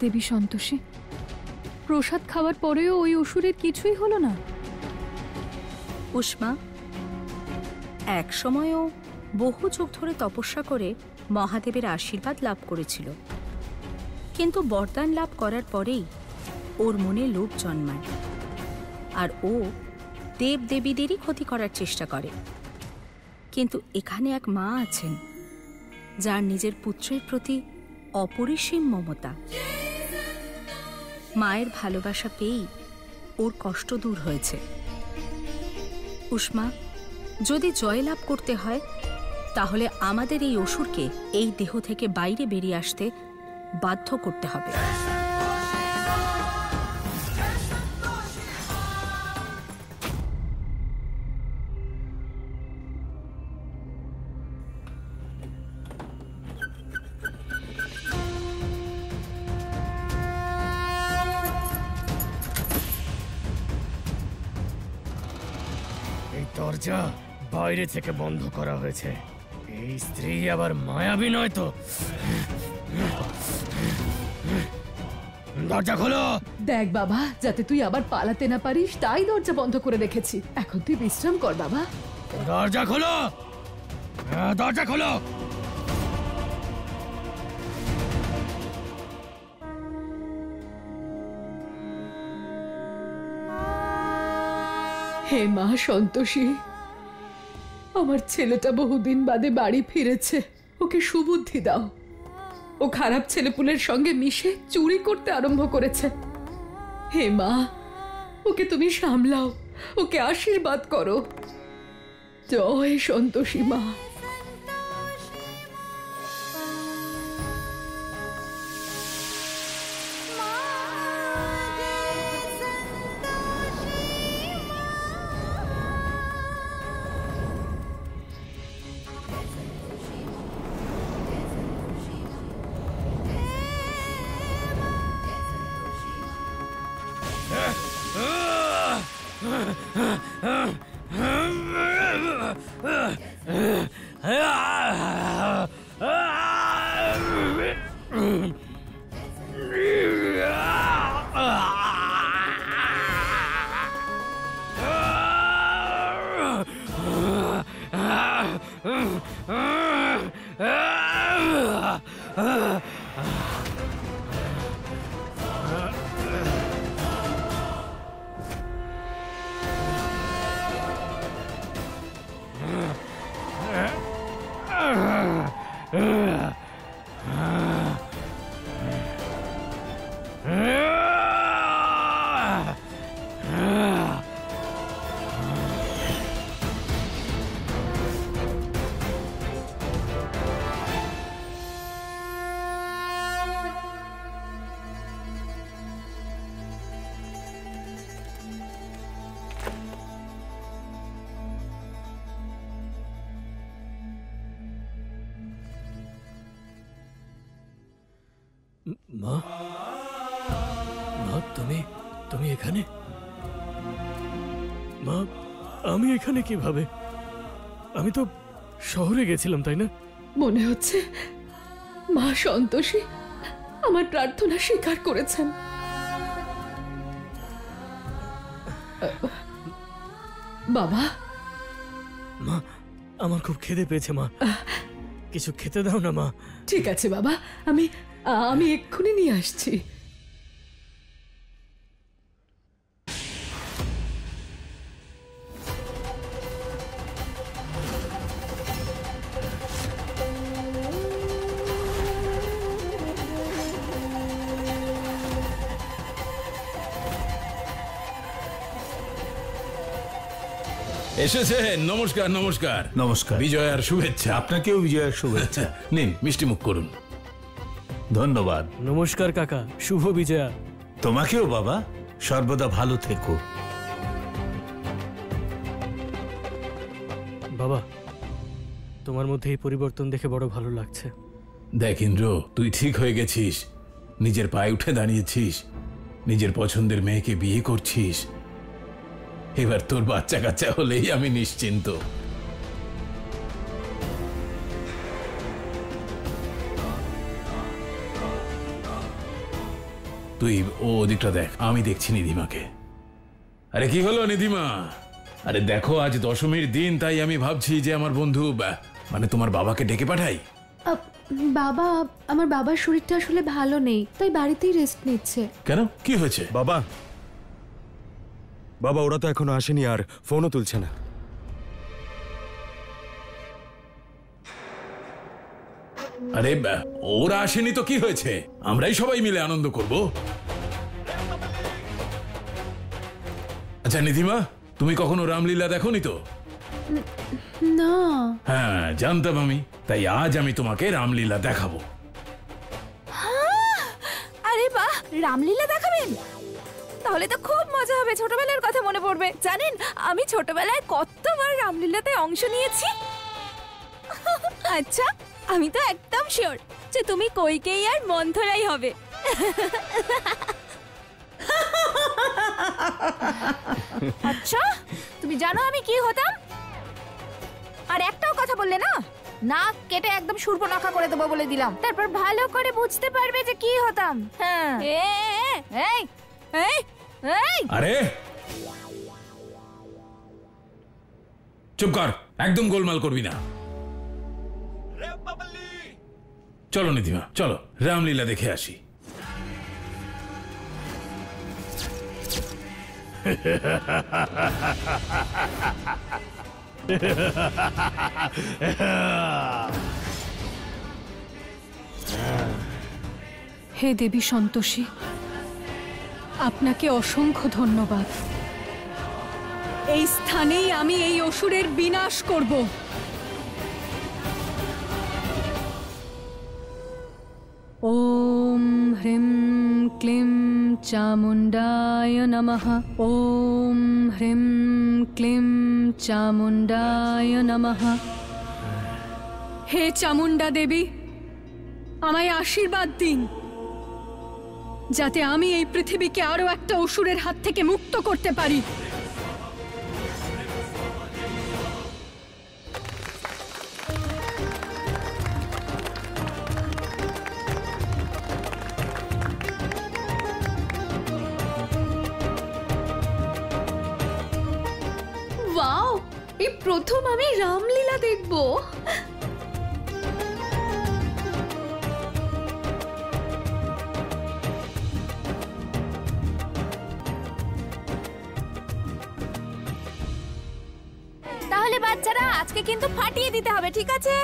দেবী সন্তোষী, প্রসাদ খাওয়ার পরেও ওই অসুরের কিছুই হলো না? উষ্মা, এক সময়ও বহু যুগ ধরে তপস্যা করে মহাদেবের আশীর্বাদ লাভ করেছিল, কিন্তু বরদান লাভ করার পরেই ওর মনে লোভ জন্মায়, আর ও দেব দেবীদেরই ক্ষতি করার চেষ্টা করে। কিন্তু এখানে এক মা আছেন যার নিজের পুত্রের প্রতি অপরিসীম মমতা। মায়ের ভালোবাসা পেয়েই ওর কষ্ট দূর হয়েছে। উষ্মা, যদি জয়লাভ করতে হয় তাহলে আমাদের এই অসুরকে এই দেহ থেকে বাইরে বেরিয়ে আসতে বাধ্য করতে হবে। দরজা বাইরে থেকে বন্ধ করা হয়েছে। এই স্ত্রী আবার মায়াবী নয় তো? দরজা খোলো। দেখ বাবা, যাতে তুই আবার পালাতে না পারিস তাই দরজা বন্ধ করে রেখেছি। এখন তুই বিশ্রাম কর বাবা। দরজা খোলো, দরজা খোলো। হে মা সন্তোষী, আমার ছেলেটা বহুদিন বাদে বাড়ি ফিরেছে, ওকে সুবুদ্ধি দাও। ও খারাপ ছেলেপুলের সঙ্গে মিশে চুরি করতে আরম্ভ করেছে। হে মা, ওকে তুমি সামলাও, ওকে আশীর্বাদ করো। জয় সন্তোষী মা। মা, মা, তুমি এখানে? মা, আমি এখানে কিভাবে? আমি তো শহরে গেছিলাম, তাই না? মনে হচ্ছে মা সন্তোষী আমার প্রার্থনা স্বীকার করেছেন। বাবা। মা, আমার খুব খিদে পেয়েছে মা, কিছু খেতে দাও না মা। ঠিক আছে বাবা, আমি এক্ষুনি নিয়ে আসছি। এসেছেন? নমস্কার। নমস্কার। নমস্কার। বিজয়ার শুভেচ্ছা। আপনাকেও বিজয়ার শুভেচ্ছা। নিন, মিষ্টি মুখ করুন। ধন্যবাদ। নমস্কার কাকা, শুভ বিজয়া। তোমাকেও বাবা, সর্বদা ভালো থেকো। বাবা, তোমার মধ্যে এই পরিবর্তন দেখে বড় ভালো লাগছে। দেখ ইন্দ্র, তুই ঠিক হয়ে গেছিস, নিজের পায়ে উঠে দাঁড়িয়েছিস, নিজের পছন্দের মেয়েকে বিয়ে করছিস। এবার তোর বাচ্চা কাচ্চা হলেই আমি নিশ্চিন্ত। তুই ওদিকটা দেখ, আমি দেখছি নিধিমাকে। আরে কি হলো নিধিমা? আরে দেখো, আজ দশমীর দিন, তাই আমি ভাবছি যে আমার বন্ধু মানে তোমার বাবাকে ডেকে পাঠাই। বাবা, আমার বাবার শরীরটা আসলে ভালো নেই, তাই বাড়িতেই রেস্ট নিচ্ছে। কেন, কি হয়েছে? বাবা, বাবা ওরা তো এখনো আসেনি আর ফোনও তুলছে না। আরে ওরা আসেনি তো কি হয়েছে, আমরাই সবাই মিলে আনন্দ করব। আচ্ছা নিধিমা, তুমি কখনো রামলীলা দেখোনি তো? না। হ্যাঁ জানতাম আমি, তাই আজ আমি তোমাকে রামলীলা দেখাবো। আরে বাহ, রামলীলা দেখাবেন? তাহলে তো খুব মজা হবে, ছোটবেলার কথা মনে পড়বে। জানেন, আমি ছোটবেলায় কতবার রামলীলাতে অংশ নিয়েছি। আচ্ছা, আমি তো একদম শিওর যে তুমি কইকেই আর মন্থরাই হবে। আচ্ছা, তুমি জানো আমি কি হতাম? আর একটাও কথা বললে না, নাক কেটে একদম সুর্পনখা করে দেবো বলে দিলাম। তারপর ভালো করে বুঝতে পারবে যে কি হতাম। হ্যাঁ, এই এই এই, আরে চুপ কর, একদম গোলমাল করবি না। চলো নিধিমা, চলো রামলীলা দেখে আসি। হে দেবী সন্তোষী, আপনাকে অসংখ্য ধন্যবাদ। এই স্থানেই আমি এই অসুরের বিনাশ করব। ওম হ্রিম ক্লিম চামুণ্ডায় নমঃ। ওম হ্রিম ক্লিম চামুণ্ডায় নমঃ। হে চামুণ্ডা দেবী, আমায় আশীর্বাদ দিন যাতে আমি এই পৃথিবীকে আরো একটা অসুরের হাত থেকে মুক্ত করতে পারি। ওয়াও, এই প্রথম আমি রামলীলা দেখব। তাহলে বাচ্চারা, আজকে কিন্তু ফাটিয়ে দিতে হবে, ঠিক আছে?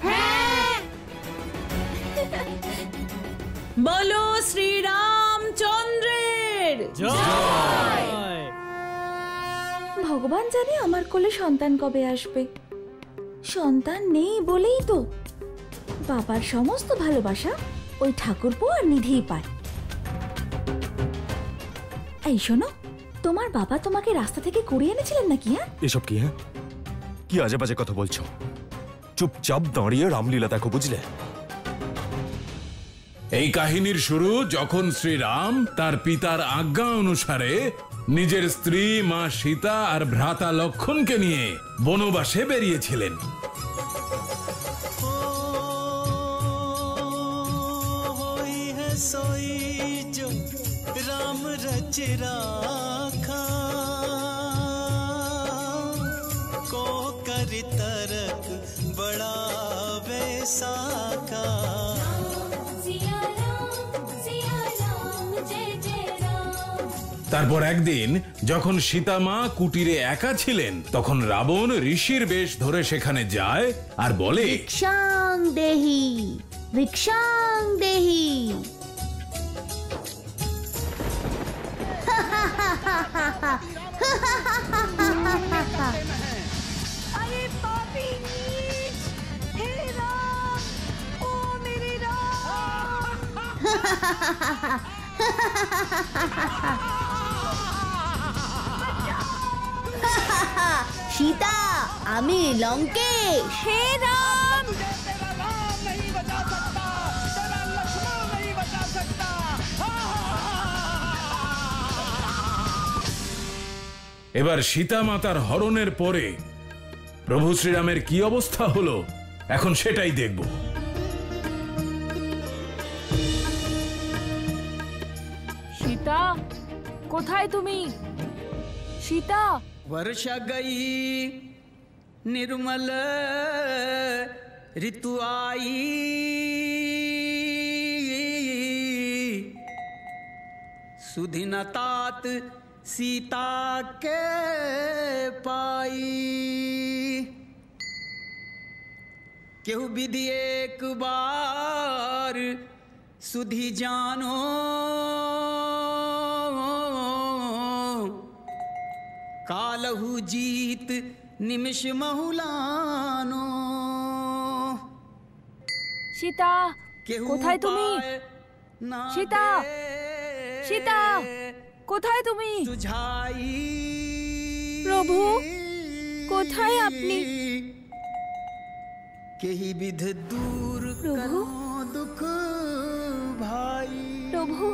হ্যাঁ। বলো শ্রীরামচন্দ্রের জয়। ভগবান জানে আমার কোলে সন্তান কবে আসবে। সন্তান নেই বলেই তো বাবার সমস্ত ভালোবাসা ওই ঠাকুরপো আর নিধিই পায়। এই শোনো, তোমার বাবা তোমাকে রাস্তা থেকে কুড়িয়ে এনেছিলেন নাকি? হ্যাঁ, এসব কি? হ্যাঁ, কি আজে বাজে কথা বলছো? চুপচাপ দাঁড়িয়ে রামলীলা দেখো, বুঝলে? এই কাহিনীর শুরু যখন শ্রীরাম তার পিতার আজ্ঞা অনুসারে নিজের স্ত্রী মা সীতা আর ভ্রাতা লক্ষণকে নিয়ে বনবাসে বেরিয়েছিলেন। राम रच राखा को कर तरक बड़ा वैसाखा। তারপর একদিন যখন সীতা মা কুটিরে একা ছিলেন, তখন রাবণ ঋষির বেশ ধরে সেখানে যায় আর বলে, রিক্সাং দেহি, রিক্সাং দেহি। अरे पापी नीच, हे राम, ओ मेरे राम। সীতা, আমি লঙ্কেশ। हे राम। এবার সীতা মাতার হরণের পরে প্রভু শ্রীরামের কি অবস্থা হলো, এখন সেটাই দেখব। কোথায় তুমি? সীতা, वर्षा गई निर्मल ऋतु आई, सुधिन तात सीता के पाई। केहू विधि एक बार सुधि जानो, कालहु जीत निमिष बहुलानो। সীতা, কোথায় তুমি? সীতা, সীতা, কোথায় তুমি? প্রভু, কোথায় আপনি? केहि विध दूर करो दुख भाई। প্রভু,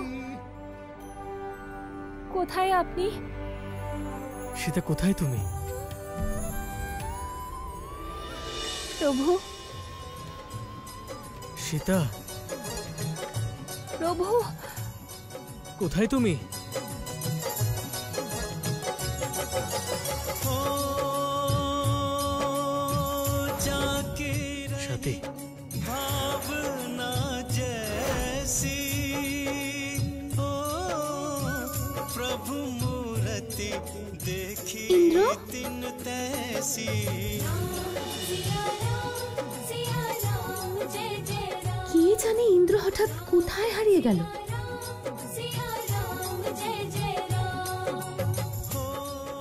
কোথায় আপনি? সীতা, কোথায় তুমি? প্রভু, সীতা, প্রভু, কোথায় তুমি? সাথী, भावना जैसी हो प्रभु मूर्ति देखी इंद्र? तिन तैसी। কে জানে ইন্দ্র হঠাৎ কোথায় হারিয়ে গেল।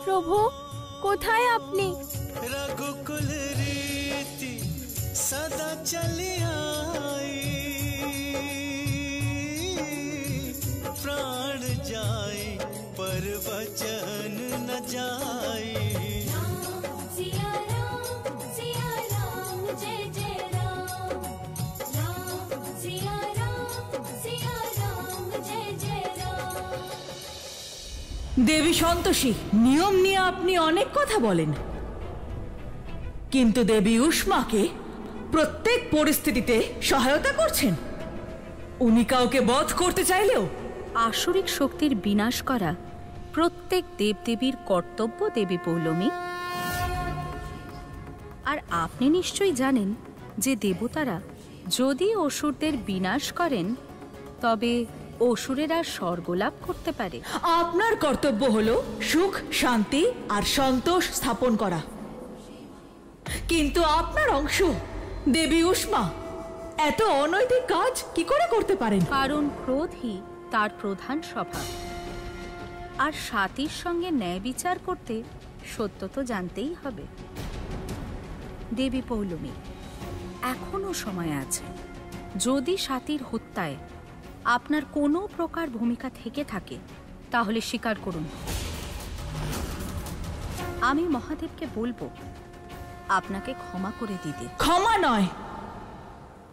প্রভু, কোথায় আপনি? रघुकुल रीति सदा चली आई, प्राण जाए पर वचन न जाए। দেবী সন্তোষী, নিয়ম নিয়ে আপনি অনেক কথা বলেন, কিন্তু দেবী উষ্মাকে প্রত্যেক পরিস্থিতিতে সহায়তা করছেন। উনি কাউকে বধ করতে চাইলেও আসরিক শক্তির বিনাশ করা প্রত্যেক দেবদেবীর কর্তব্য দেবী পৌলমী। আর আপনি নিশ্চয়ই জানেন যে দেবতারা যদি অসুরদের বিনাশ করেন তবে অসুরেরা স্বর্গলাভ করতে পারে। আপনার কর্তব্য হলো সুখ, শান্তি আর সন্তোষ স্থাপন করা, কিন্তু আপনার অংশ দেবী উষ্মা এত অনৈতিক কাজ কি করে করতে পারেন? কারণ ক্রোধই তার প্রধান স্বভাব। আর সাতির সঙ্গে ন্যায় বিচার করতে সত্য তো জানতেই হবে। দেবী পৌলমী, এখনো সময় আছে। যদি সাতির হত্যায় আপনার কোনো প্রকার ভূমিকা থেকে থাকে তাহলে স্বীকার করুন। আমি মহাদেবকে বলবো আপনাকে ক্ষমা করে দিতে। ক্ষমা নয়,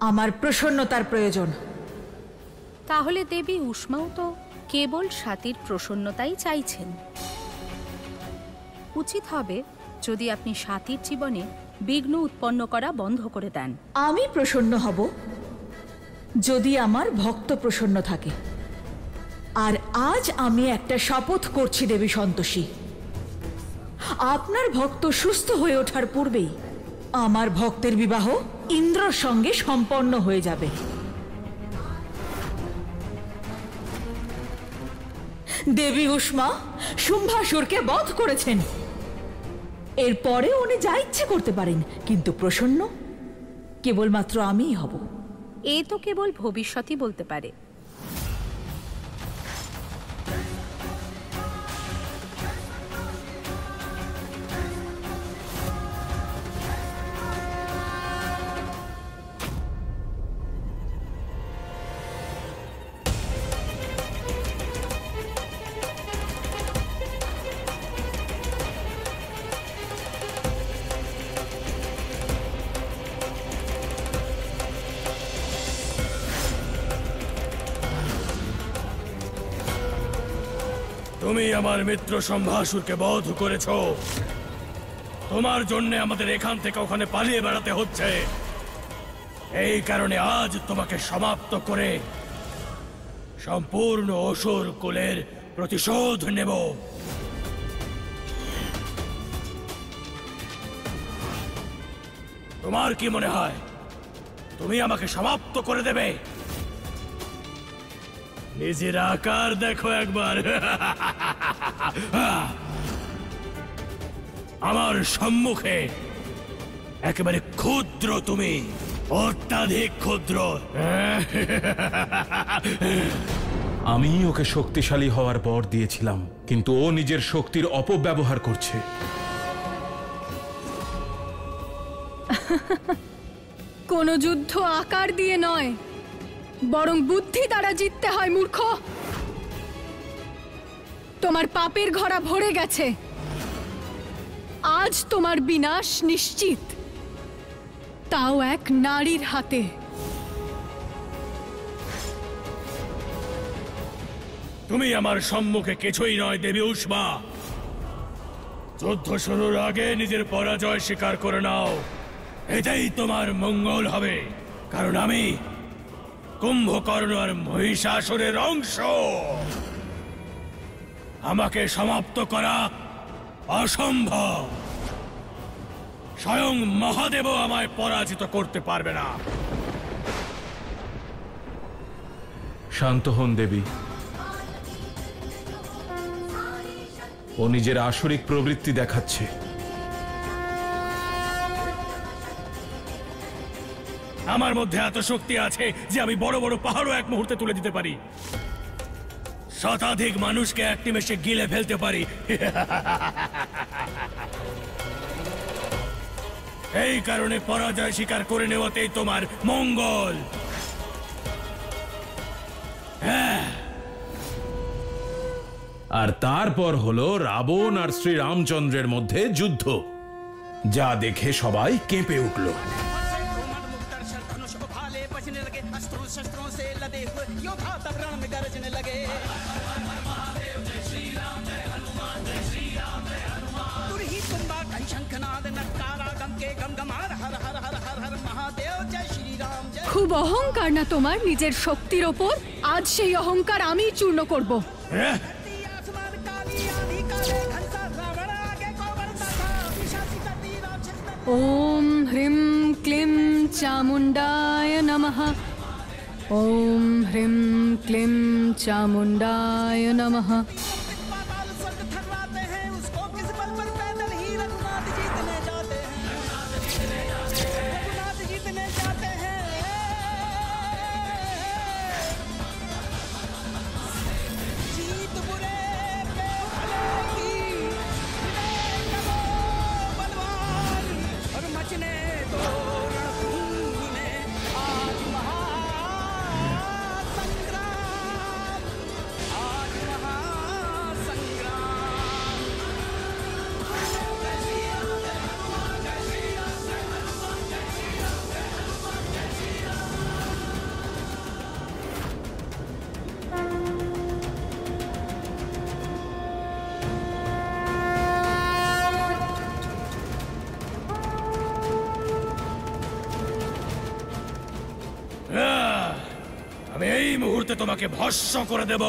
আমার প্রসন্নতার প্রয়োজন। তাহলে দেবী উষ্মাও তো কেবল সাতির প্রসন্নতাই চাইছেন। উচিত হবে যদি আপনি সাতির জীবনে বিঘ্ন উৎপন্ন করা বন্ধ করে দেন। আমি প্রসন্ন হব যদি আমার ভক্ত প্রসন্ন থাকে। আর আজ আমি একটা শপথ করছি দেবী সন্তোষী, আপনার ভক্ত সুস্থ হয়ে ওঠার পূর্বেই আমার ভক্তের বিবাহ ইন্দ্রর সঙ্গে সম্পন্ন হয়ে যাবে। দেবী উষ্মা শুম্ভাসুরকে বধ করেছেন, এরপরে উনি যা ইচ্ছে করতে পারেন, কিন্তু প্রসন্ন কেবলমাত্র আমিই হব। এ তো কেবল ভবিষ্যতই বলতে পারে। তুমি আমার মিত্র সম্ভাসুরকে বধ করেছ। তোমার জন্য আমাদের এখান থেকে ওখানে পালিয়ে বেড়াতে হচ্ছে। এই কারণে আজ তোমাকে সমাপ্ত করে সম্পূর্ণ অসুর কুলের প্রতিশোধ নেব। তোমার কি মনে হয় তুমি আমাকে সমাপ্ত করে দেবে? নিজের আকার দেখো একবার। আমার সম্মুখে একেবারে ক্ষুদ্র, তুমি অত্যাধিক ক্ষুদ্র। আমি ওকে শক্তিশালী হওয়ার বর দিয়েছিলাম, কিন্তু ও নিজের শক্তির অপব্যবহার করছে। কোনো যুদ্ধ আকার দিয়ে নয়, বরং বুদ্ধি দ্বারা জিততে হয় মূর্খ। তোমার পাপের ঘড়া ভরে গেছে, আজ তোমার বিনাশ নিশ্চিত, তাও এক নারীর হাতে। তুমি আমার সম্মুখে কিছুই নয় দেবী উষ্মা। যুদ্ধ শুরুর আগে নিজের পরাজয় স্বীকার করে নাও, এটাই তোমার মঙ্গল হবে। কারণ আমি কুম্ভকর্ণ আর মহিষাসুরের অংশ। আমাকে সমাপ্ত করা অসম্ভব। স্বয়ং মহাদেবও আমায় পরাজিত করতে পারবে না। শান্ত হন দেবী। ও নিজের আসরিক প্রবৃত্তি দেখাচ্ছে। আমার মধ্যে এত শক্তি আছে যে আমি বড় বড় পাহাড়ও এক মুহূর্তে তুলে দিতে পারি। শতাধিক মানুষকে এক নিমেষে গিলে ফেলতে পারি। এই কারণে পরাজয় স্বীকার করে নেওয়াতেই তোমার মঙ্গল। হ্যাঁ, আর তারপর হলো রাবণ আর শ্রী রামচন্দ্রের মধ্যে যুদ্ধ, যা দেখে সবাই কেঁপে উঠল। খুব অহংকার না তোমার নিজের শক্তির ওপর? আজ সেই অহংকার আমি চূর্ণ করব। ওম হ্রিম ক্লিম চামুণ্ডায় নমঃ। ওম হ্রিম ক্লিম চামুণ্ডায় নমঃ। আমি এই মুহূর্তে তোমাকে ভস্ম করে দেব।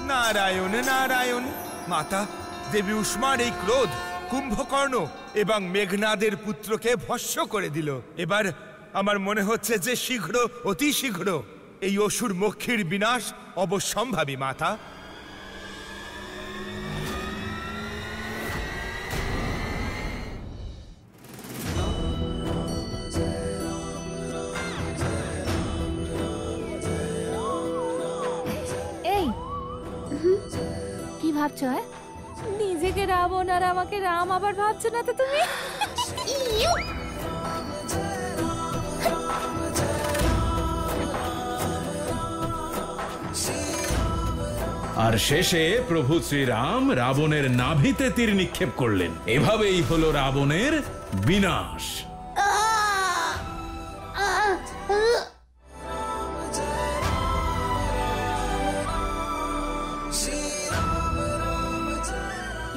নারায়ণ নারায়ণ। মাতা, দেবী উষ্মার এই ক্রোধ কুম্ভকর্ণ এবং মেঘনাদের পুত্রকে ভস্ম করে দিল। এবার আমার মনে হচ্ছে যে শীঘ্র, অতি শীঘ্র এই অসুর মক্ষীর বিনাশ অবশ্যম্ভাবী। মাতা, কি ভাবছো? নিজেকে রাবণ আর আমাকে রাম আবার ভাবছো না তো তুমি? আর শেষে প্রভু শ্রীরাম রাবণের নাভিতে তীর নিক্ষেপ করলেন। এভাবেই হলো রাবণের বিনাশ।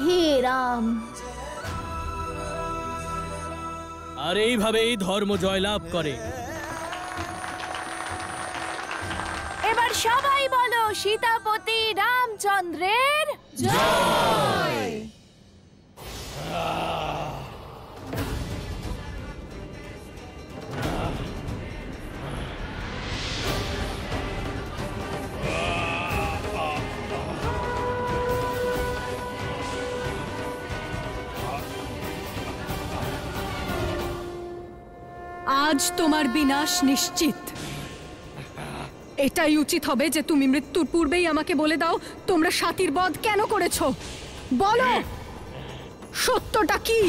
হে রাম। আর এইভাবেই ধর্ম জয়লাভ করে। এবার সবাই বলো সীতাপতি রামচন্দ্রের জয়। আজ তোমার বিনাশ নিশ্চিত। এটাই উচিত হবে যে তুমি মৃত্যুর পূর্বেই আমাকে বলে দাও তোমরা সাতির বধ কেন করেছো। বলো সত্যটা কি?